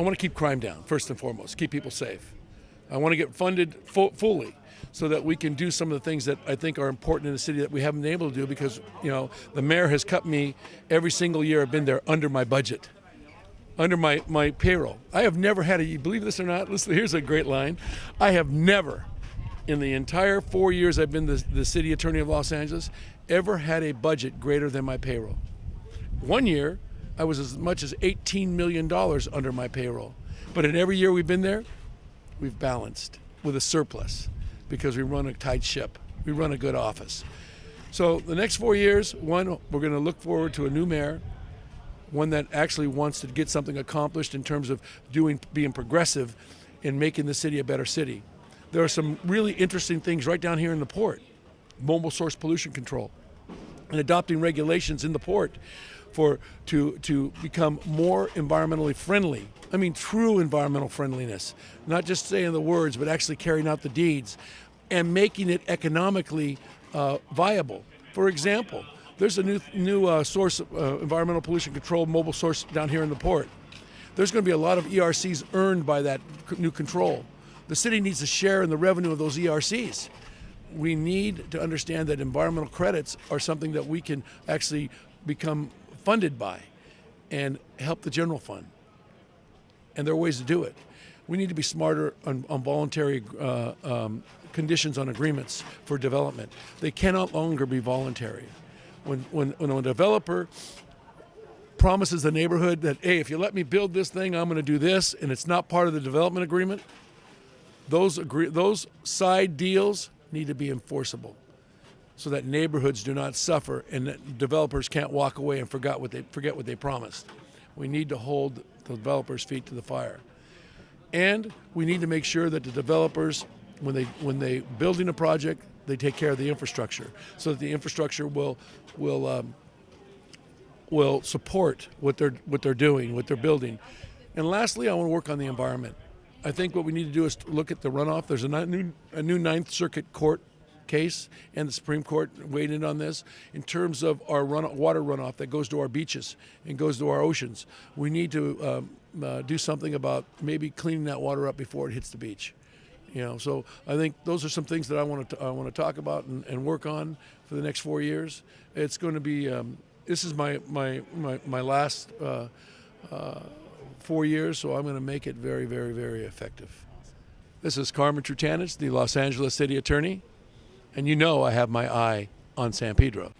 I want to keep crime down, first and foremost, keep people safe. I want to get funded fully so that we can do some of the things that I think are important in the city that we haven't been able to do because, the mayor has cut me every single year I've been there under my budget, under my payroll. I have never had you believe this or not? Listen, here's a great line. I have never, in the entire 4 years I've been the city attorney of Los Angeles, ever had a budget greater than my payroll. One year, I was as much as $18 million under my payroll. But in every year we've been there, we've balanced with a surplus because we run a tight ship. We run a good office. So the next 4 years, one, we're going to look forward to a new mayor, one that actually wants to get something accomplished in terms of being progressive and making the city a better city. There are some really interesting things right down here in the port. Mobile source pollution control and adopting regulations in the port to become more environmentally friendly. I mean, true environmental friendliness, not just saying the words, but actually carrying out the deeds and making it economically viable. For example, there's a new source of environmental pollution control mobile source down here in the port. There's going to be a lot of ERCs earned by that new control. The city needs to share in the revenue of those ERCs. We need to understand that environmental credits are something that we can actually become funded by and help the general fund. And there are ways to do it. We need to be smarter on voluntary conditions on agreements for development. They cannot longer be voluntary. When a developer promises the neighborhood that, hey, if you let me build this thing, I'm going to do this, and it's not part of the development agreement, those side deals need to be enforceable so that neighborhoods do not suffer and that developers can't walk away and forget what they promised. We need to hold the developers' feet to the fire. And we need to make sure that the developers, when they building a project, they take care of the infrastructure so that the infrastructure will support what they're doing, what they're building. And lastly, I want to work on the environment. I think what we need to do is to look at the runoff. There's a new Ninth Circuit Court case, and the Supreme Court weighed in on this in terms of our water runoff that goes to our beaches and goes to our oceans. We need to do something about maybe cleaning that water up before it hits the beach. So I think those are some things that I want to talk about and work on for the next 4 years. It's going to be this is my last 4 years, so I'm going to make it very, very, very effective. This is Carmen Trutanich, the Los Angeles City Attorney, and I have my eye on San Pedro.